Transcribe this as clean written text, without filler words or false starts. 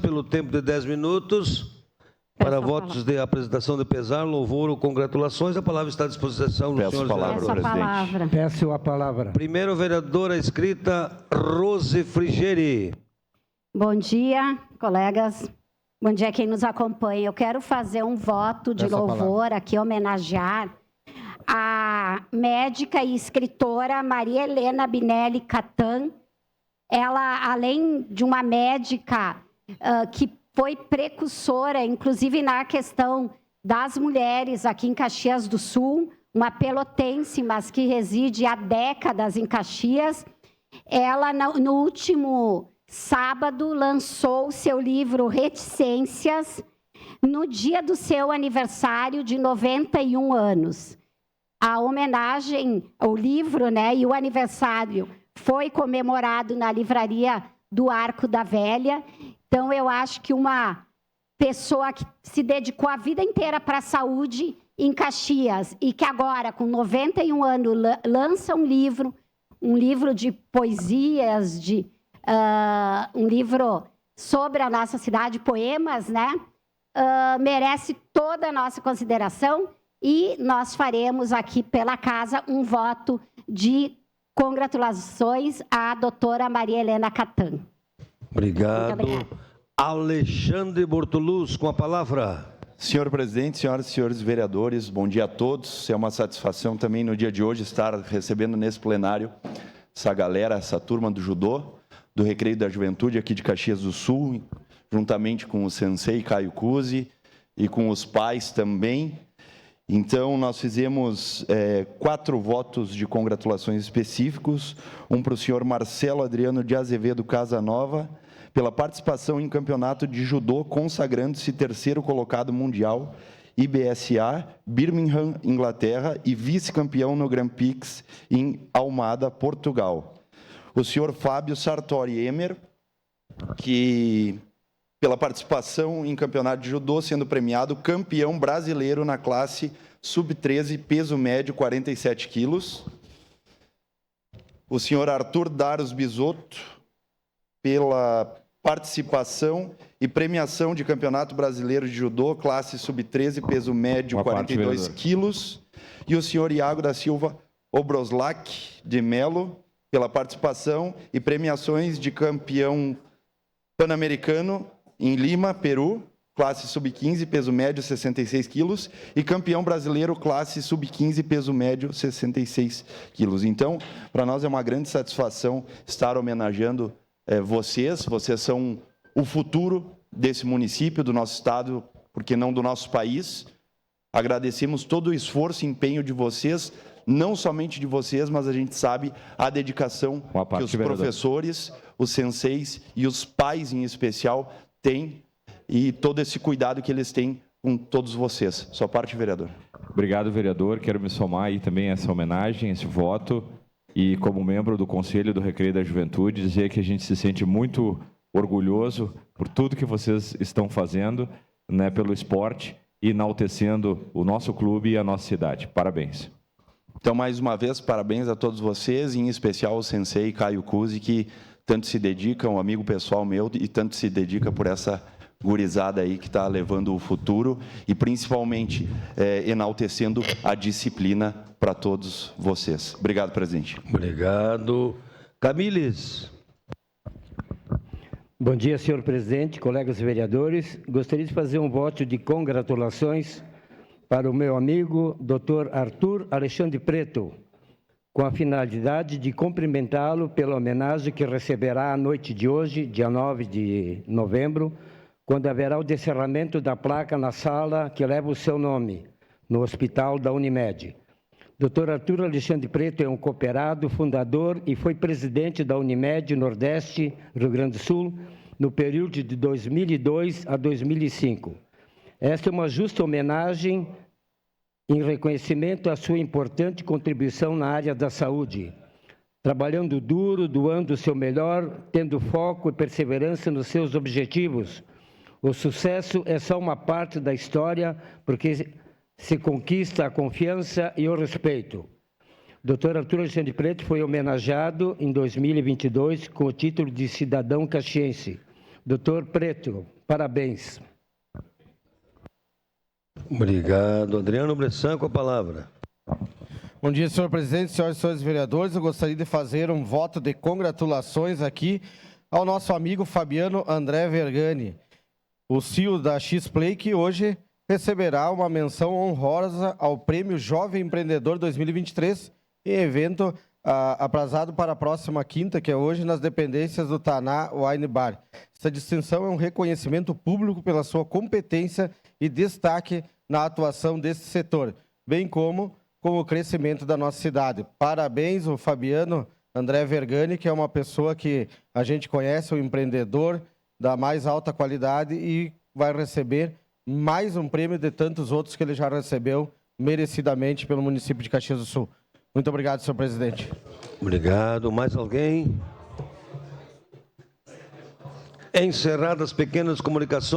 Pelo tempo de 10 minutos, para votos de apresentação de pesar, louvor ou congratulações, a palavra está à disposição dos senhores vereadores. Peço a palavra. Primeiro, vereadora escrita, Rose Frigeri. Bom dia, colegas. Bom dia quem nos acompanha. Eu quero fazer um voto de louvor aqui, homenagear a médica e escritora Maria Helena Binelli Catan. Ela, além de uma médica que foi precursora, inclusive na questão das mulheres aqui em Caxias do Sul, uma pelotense, mas que reside há décadas em Caxias, ela, no último sábado, lançou o seu livro Reticências, no dia do seu aniversário de 91 anos. A homenagem, o livro, né, e o aniversário foi comemorado na livraria do Arco da Velha. Então, eu acho que uma pessoa que se dedicou a vida inteira para a saúde em Caxias e que agora, com 91 anos, lança um livro de poesias, um livro sobre a nossa cidade, poemas, né? Merece toda a nossa consideração e nós faremos aqui pela casa um voto de congratulações à doutora Maria Helena Catan. Obrigado. Alexandre Bortoluz, com a palavra. Senhor presidente, senhoras e senhores vereadores, bom dia a todos. É uma satisfação também no dia de hoje estar recebendo nesse plenário essa galera, essa turma do judô, do Recreio da Juventude aqui de Caxias do Sul, juntamente com o sensei Caio Cusi e com os pais também. Então, nós fizemos 4 votos de congratulações específicos, um para o senhor Marcelo Adriano de Azevedo Casanova, pela participação em campeonato de judô, consagrando-se 3º colocado mundial, IBSA, Birmingham, Inglaterra, e vice-campeão no Grand Prix em Almada, Portugal. O senhor Fábio Sartori Emer, que, pela participação em campeonato de judô, sendo premiado campeão brasileiro na classe sub-13, peso médio, 47 quilos. O senhor Arthur Daros Bisotto, pela participação e premiação de campeonato brasileiro de judô, classe sub-13, peso médio, 42 quilos. E o senhor Iago da Silva Obroslac de Melo, pela participação e premiações de campeão pan-americano em Lima, Peru, classe sub-15, peso médio, 66 quilos, e campeão brasileiro, classe sub-15, peso médio, 66 quilos. Então, para nós é uma grande satisfação estar homenageando vocês. Vocês são o futuro desse município, do nosso estado, porque não do nosso país. Agradecemos todo o esforço e empenho de vocês, não somente de vocês, mas a gente sabe a dedicação que os professores, os senseis e os pais, em especial, têm, e todo esse cuidado que eles têm com todos vocês. Sua parte, vereador. Obrigado, vereador. Quero me somar aí também a essa homenagem, esse voto, e como membro do Conselho do Recreio da Juventude, dizer que a gente se sente muito orgulhoso por tudo que vocês estão fazendo, né, pelo esporte, e enaltecendo o nosso clube e a nossa cidade. Parabéns. Então, mais uma vez, parabéns a todos vocês, e em especial ao sensei Caio Cusi, que tanto se dedica, um amigo pessoal meu, e tanto se dedica por essa gurizada aí que está levando o futuro e principalmente enaltecendo a disciplina para todos vocês. Obrigado, presidente. Obrigado. Camiles. Bom dia, senhor presidente, colegas vereadores. Gostaria de fazer um voto de congratulações para o meu amigo, Dr. Arthur Alexandre Preto, com a finalidade de cumprimentá-lo pela homenagem que receberá à noite de hoje, dia 9 de novembro, quando haverá o descerramento da placa na sala que leva o seu nome, no Hospital da Unimed. Dr. Arthur Alexandre Preto é um cooperado, fundador e foi presidente da Unimed Nordeste, Rio Grande do Sul, no período de 2002 a 2005. Esta é uma justa homenagem em reconhecimento à sua importante contribuição na área da saúde, trabalhando duro, doando o seu melhor, tendo foco e perseverança nos seus objetivos. O sucesso é só uma parte da história, porque se conquista a confiança e o respeito. Dr. Arthur Alexandre Preto foi homenageado em 2022 com o título de cidadão caxiense. Doutor Preto, parabéns. Obrigado. Adriano Bressan, com a palavra. Bom dia, senhor presidente, senhoras e senhores vereadores. Eu gostaria de fazer um voto de congratulações aqui ao nosso amigo Fabiano André Vergani, o CEO da X-Play, que hoje receberá uma menção honrosa ao Prêmio Jovem Empreendedor 2023, em evento aprazado para a próxima quinta, que é hoje, nas dependências do Taná Wine Bar. Essa distinção é um reconhecimento público pela sua competência e destaque na atuação desse setor, bem como com o crescimento da nossa cidade. Parabéns ao Fabiano André Vergani, que é uma pessoa que a gente conhece, um empreendedor da mais alta qualidade e vai receber mais um prêmio de tantos outros que ele já recebeu merecidamente pelo município de Caxias do Sul. Muito obrigado, senhor presidente. Obrigado. Mais alguém? Encerradas pequenas comunicações.